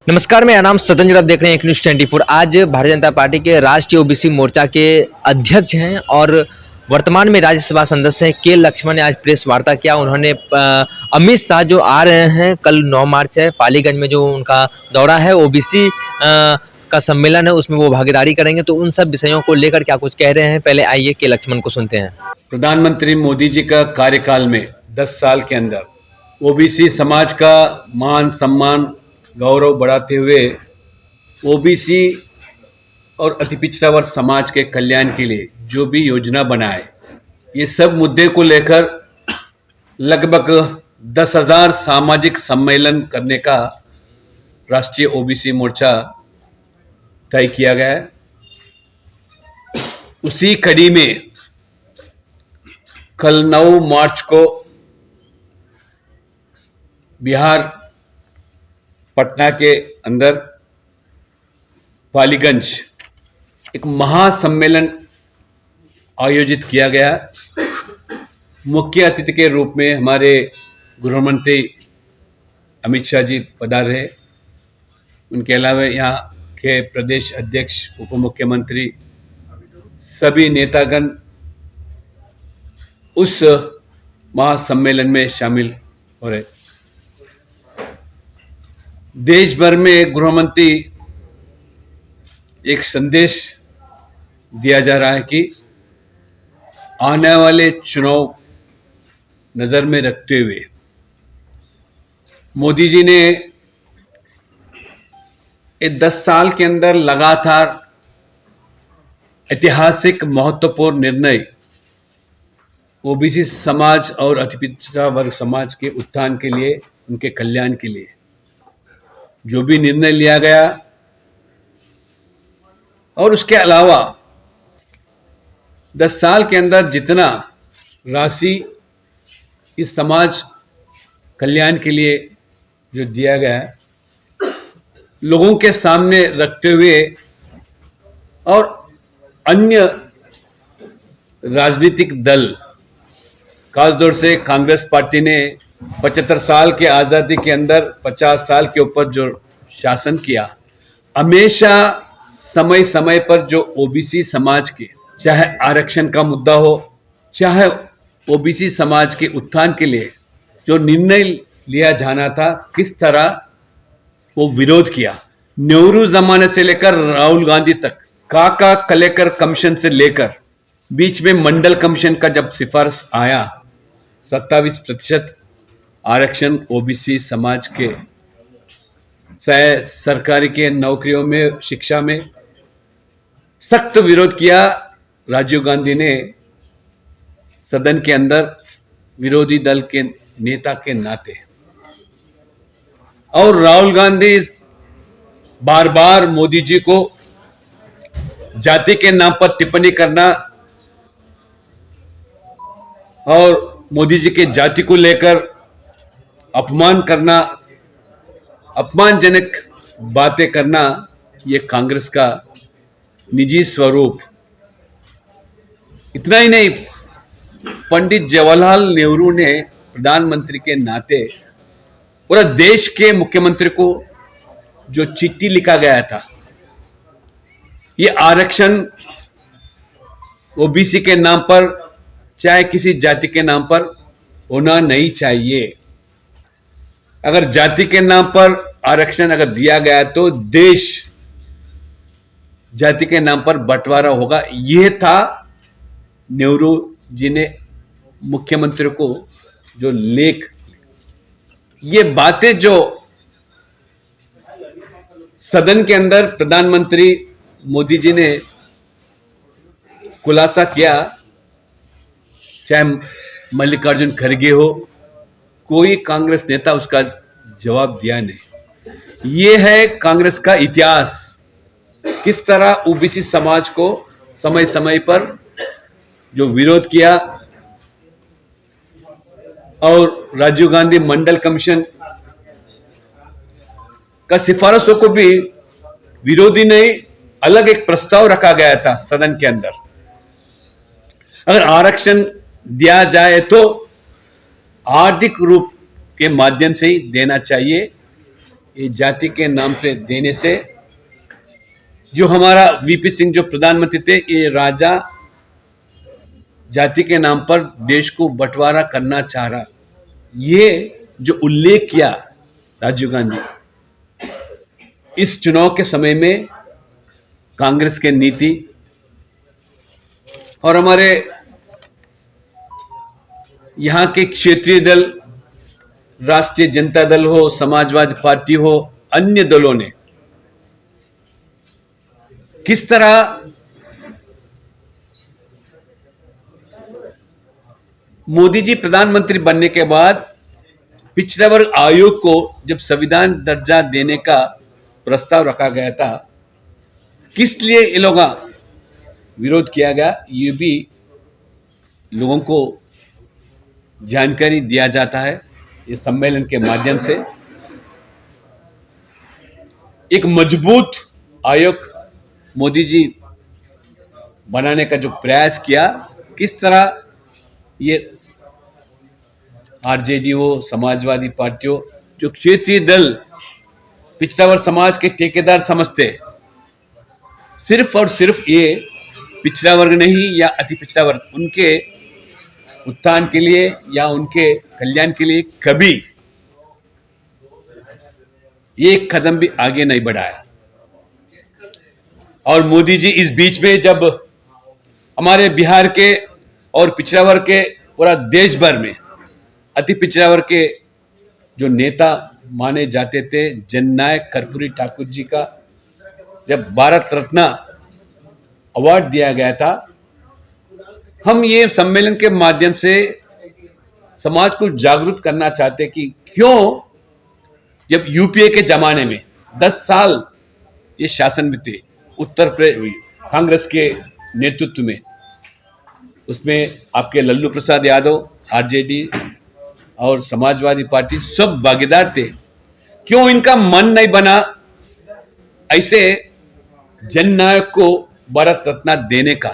नमस्कार, मेरा नाम सतन, आप देख रहे हैं एक न्यूज़ 24। आज भारतीय जनता पार्टी के राष्ट्रीय ओबीसी मोर्चा के अध्यक्ष हैं और वर्तमान में राज्यसभा सदस्य हैं के लक्ष्मण ने आज प्रेस वार्ता किया। उन्होंने अमित शाह जो आ रहे हैं, कल 9 मार्च है, पालीगंज में जो उनका दौरा है, ओबीसी का सम्मेलन है, उसमें वो भागीदारी करेंगे। तो उन सब विषयों को लेकर क्या कुछ कह रहे हैं, पहले आइए के लक्ष्मण को सुनते हैं। प्रधानमंत्री मोदी जी का कार्यकाल में 10 साल के अंदर ओबीसी समाज का मान सम्मान गौरव बढ़ाते हुए ओबीसी और अति पिछड़ा वर्ग समाज के कल्याण के लिए जो भी योजना बनाए, ये सब मुद्दे को लेकर लगभग 10,000 सामाजिक सम्मेलन करने का राष्ट्रीय ओबीसी मोर्चा तय किया गया है। उसी कड़ी में कल 9 मार्च को बिहार पटना के अंदर पालीगंज एक महासम्मेलन आयोजित किया गया। मुख्य अतिथि के रूप में हमारे गृह मंत्री अमित शाह जी पधार रहे। उनके अलावा यहाँ के प्रदेश अध्यक्ष, उप मुख्यमंत्री, सभी नेतागण उस महासम्मेलन में शामिल हो रहे। देश भर में गृह मंत्री एक संदेश दिया जा रहा है कि आने वाले चुनाव नजर में रखते हुए मोदी जी ने ये 10 साल के अंदर लगातार ऐतिहासिक महत्वपूर्ण निर्णय ओबीसी समाज और अति पिछड़ा वर्ग समाज के उत्थान के लिए, उनके कल्याण के लिए जो भी निर्णय लिया गया, और उसके अलावा 10 साल के अंदर जितना राशि इस समाज कल्याण के लिए जो दिया गया है, लोगों के सामने रखते हुए और अन्य राजनीतिक दल, खासतौर से कांग्रेस पार्टी ने 75 साल के आज़ादी के अंदर 50 साल के ऊपर जो शासन किया, हमेशा समय समय पर जो ओबीसी समाज के, चाहे आरक्षण का मुद्दा हो, चाहे ओबीसी समाज के उत्थान के लिए जो निर्णय लिया जाना था, किस तरह वो विरोध किया। नेहरू जमाने से लेकर राहुल गांधी तक, काका कलेकर कमीशन से लेकर बीच में मंडल कमीशन का जब सिफारिश आया, 27% आरक्षण ओबीसी समाज के, चाहे सरकारी के नौकरियों में, शिक्षा में, सख्त विरोध किया। राजीव गांधी ने सदन के अंदर विरोधी दल के नेता के नाते, और राहुल गांधी बार बार मोदी जी को जाति के नाम पर टिप्पणी करना और मोदी जी के जाति को लेकर अपमान करना, अपमानजनक बातें करना, ये कांग्रेस का निजी स्वरूप। इतना ही नहीं, पंडित जवाहरलाल नेहरू ने प्रधानमंत्री के नाते पूरा देश के मुख्यमंत्री को जो चिट्ठी लिखा गया था, ये आरक्षण ओबीसी के नाम पर, चाहे किसी जाति के नाम पर होना नहीं चाहिए। अगर जाति के नाम पर आरक्षण अगर दिया गया तो देश जाति के नाम पर बंटवारा होगा। यह था नेहरू जी ने मुख्यमंत्री को जो लेख, ये बातें जो सदन के अंदर प्रधानमंत्री मोदी जी ने खुलासा किया, चाहे मल्लिकार्जुन खड़गे हो, कोई कांग्रेस नेता उसका जवाब दिया नहीं। ये है कांग्रेस का इतिहास, किस तरह ओबीसी समाज को समय समय पर जो विरोध किया, और राजीव गांधी मंडल कमीशन का सिफारिशों को भी विरोधी नहीं, अलग एक प्रस्ताव रखा गया था सदन के अंदर। अगर आरक्षण दिया जाए तो आर्थिक रूप के माध्यम से ही देना चाहिए, ये जाति के नाम पे देने से जो हमारा वीपी सिंह जो प्रधानमंत्री थे, ये राजा जाति के नाम पर देश को बंटवारा करना चाह रहा, ये जो उल्लेख किया राजीव गांधी, इस चुनाव के समय में कांग्रेस के नीति और हमारे यहाँ के क्षेत्रीय दल, राष्ट्रीय जनता दल हो, समाजवादी पार्टी हो, अन्य दलों ने किस तरह मोदी जी प्रधानमंत्री बनने के बाद पिछड़ा वर्ग आयोग को जब संविधान दर्जा देने का प्रस्ताव रखा गया था, किस लिए ये लोग विरोध किया गया, ये भी लोगों को जानकारी दिया जाता है इस सम्मेलन के माध्यम से। एक मजबूत आयोग मोदी जी बनाने का जो प्रयास किया, किस तरह ये आरजेडी हो, समाजवादी पार्टी हो, जो क्षेत्रीय दल पिछड़ा वर्ग समाज के ठेकेदार समझते, सिर्फ और सिर्फ ये पिछड़ा वर्ग नहीं या अति पिछड़ा वर्ग, उनके उत्थान के लिए या उनके कल्याण के लिए कभी एक कदम भी आगे नहीं बढ़ाया। और मोदी जी इस बीच में जब हमारे बिहार के और पिछड़ा वर्ग के पूरा देश भर में अति पिछड़ा वर्ग के जो नेता माने जाते थे, जननायक कर्पूरी ठाकुर जी का जब भारत रत्न अवार्ड दिया गया था, हम ये सम्मेलन के माध्यम से समाज को जागरूक करना चाहते कि क्यों जब यूपीए के जमाने में 10 साल ये शासन में थे, उत्तर प्रदेश कांग्रेस के नेतृत्व में, उसमें आपके लल्लू प्रसाद यादव, आरजेडी और समाजवादी पार्टी सब भागीदार थे, क्यों इनका मन नहीं बना ऐसे जननायक को भारत रत्न देने का।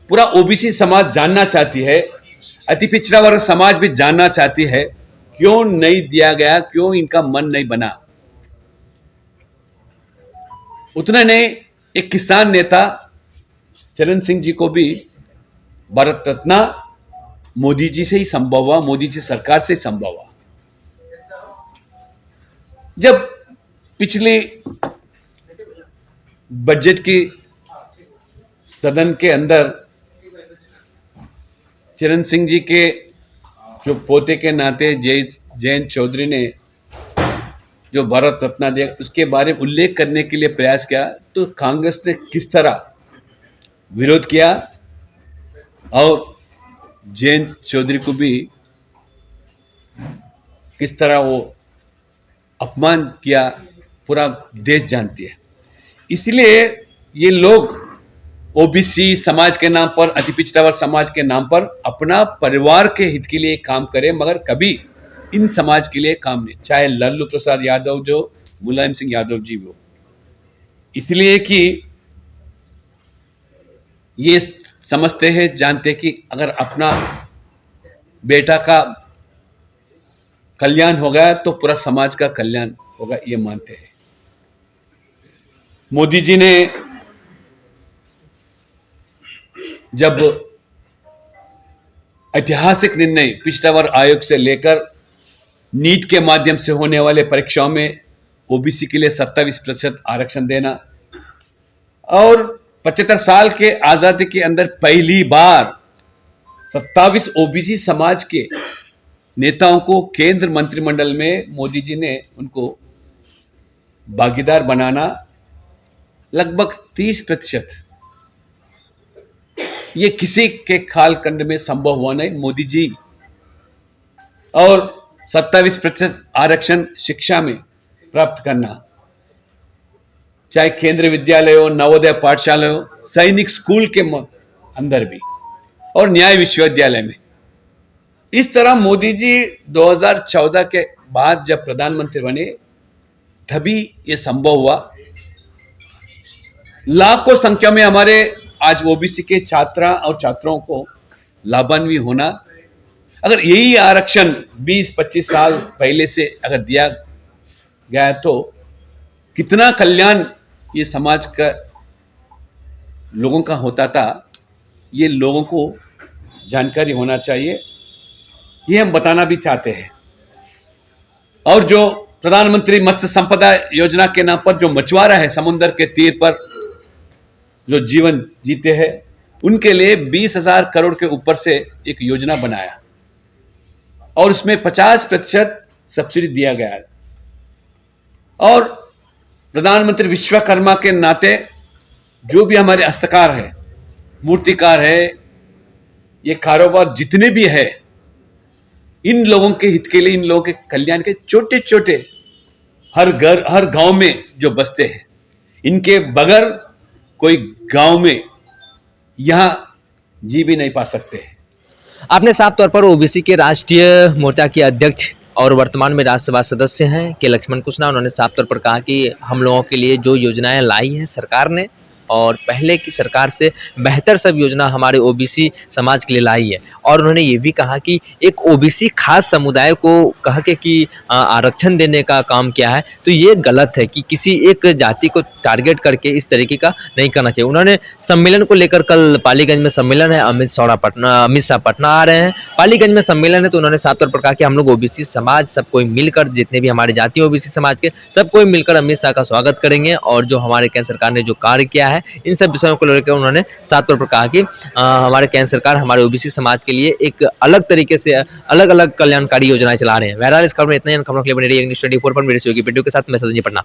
पूरा ओबीसी समाज जानना चाहती है, अति पिछड़ा वर्ग समाज भी जानना चाहती है, क्यों नहीं दिया गया, क्यों इनका मन नहीं बना। उतना नहीं, एक किसान नेता चरण सिंह जी को भी भारत रत्न मोदी जी से ही संभव हुआ, मोदी जी सरकार से ही संभव हुआ। जब पिछली बजट की सदन के अंदर चरण सिंह जी के जो पोते के नाते जयंत चौधरी ने जो भारत रत्न दिया, उसके बारे में उल्लेख करने के लिए प्रयास किया, तो कांग्रेस ने किस तरह विरोध किया और जयंत चौधरी को भी किस तरह वो अपमान किया, पूरा देश जानती है। इसलिए ये लोग ओबीसी समाज के नाम पर, अति पिछड़ा वर्ग समाज के नाम पर अपना परिवार के हित के लिए काम करें, मगर कभी इन समाज के लिए काम नहीं, चाहे लल्लू प्रसाद यादव जो मुलायम सिंह यादव जी हो। इसलिए कि ये समझते हैं, जानते कि अगर अपना बेटा का कल्याण हो गया तो पूरा समाज का कल्याण होगा, ये मानते हैं। मोदी जी ने जब ऐतिहासिक निर्णय पिछड़ा वर्ग आयोग से लेकर नीट के माध्यम से होने वाले परीक्षाओं में ओबीसी के लिए 27% आरक्षण देना और 75 साल के आजादी के अंदर पहली बार 27 ओबीसी समाज के नेताओं को केंद्र मंत्रिमंडल में मोदी जी ने उनको भागीदार बनाना, लगभग 30%। ये किसी के कालखंड में संभव हुआ नहीं। मोदी जी और 27% आरक्षण शिक्षा में प्राप्त करना, चाहे केंद्रीय विद्यालय हो, नवोदय पाठशाला हो, सैनिक स्कूल के अंदर भी और न्याय विश्वविद्यालय में। इस तरह मोदी जी 2014 के बाद जब प्रधानमंत्री बने तभी ये संभव हुआ। लाखों संख्या में हमारे आज ओबीसी के छात्रा और छात्रों को लाभान्वित होना, अगर यही आरक्षण 20-25 साल पहले से अगर दिया गया तो कितना कल्याण ये समाज का लोगों का होता था, ये लोगों को जानकारी होना चाहिए, ये हम बताना भी चाहते हैं। और जो प्रधानमंत्री मत्स्य संपदा योजना के नाम पर जो मछुआरा है समुद्र के तीर पर जो जीवन जीते हैं, उनके लिए 20,000 करोड़ के ऊपर से एक योजना बनाया और उसमें 50% सब्सिडी दिया गया है। और प्रधानमंत्री विश्वकर्मा के नाते जो भी हमारे हस्तकार है, मूर्तिकार है, ये कारोबार जितने भी है, इन लोगों के हित के लिए, इन लोगों के कल्याण के छोटे छोटे हर घर हर गांव में जो बसते हैं, इनके बगैर कोई गांव में यहां जी भी नहीं पा सकते। आपने साफ तौर पर ओबीसी के राष्ट्रीय मोर्चा के अध्यक्ष और वर्तमान में राज्यसभा सदस्य हैं के लक्ष्मण कुशना, उन्होंने साफ तौर पर कहा कि हम लोगों के लिए जो योजनाएं लाई हैं सरकार ने, और पहले की सरकार से बेहतर सब योजना हमारे ओबीसी समाज के लिए लाई है। और उन्होंने ये भी कहा कि एक ओबीसी खास समुदाय को कह के कि आरक्षण देने का काम किया है, तो ये गलत है कि किसी एक जाति को टारगेट करके इस तरीके का नहीं करना चाहिए। उन्होंने सम्मेलन को लेकर, कल पालीगंज में सम्मेलन है, अमित शाह पटना आ रहे हैं, पालीगंज में सम्मेलन है, तो उन्होंने साफ तौर पर कहा कि हम लोग ओबीसी समाज सब कोई मिलकर, जितने भी हमारे जाति ओबीसी समाज के सब कोई मिलकर अमित शाह का स्वागत करेंगे, और जो हमारे केंद्र सरकार ने जो कार्य किया है इन सब विषयों को लेकर उन्होंने साफ तौर पर कहा कि हमारे केंद्र सरकार हमारे ओबीसी समाज के लिए एक अलग तरीके से अलग अलग कल्याणकारी योजनाएं चला रहे हैं। बहरहाल इस खबर में इतना ही। खबरों के लिए बने रहिए न्यूज़ 24 पर मेरे सहयोगी पिंटू के साथ मैं सदन जी पटना।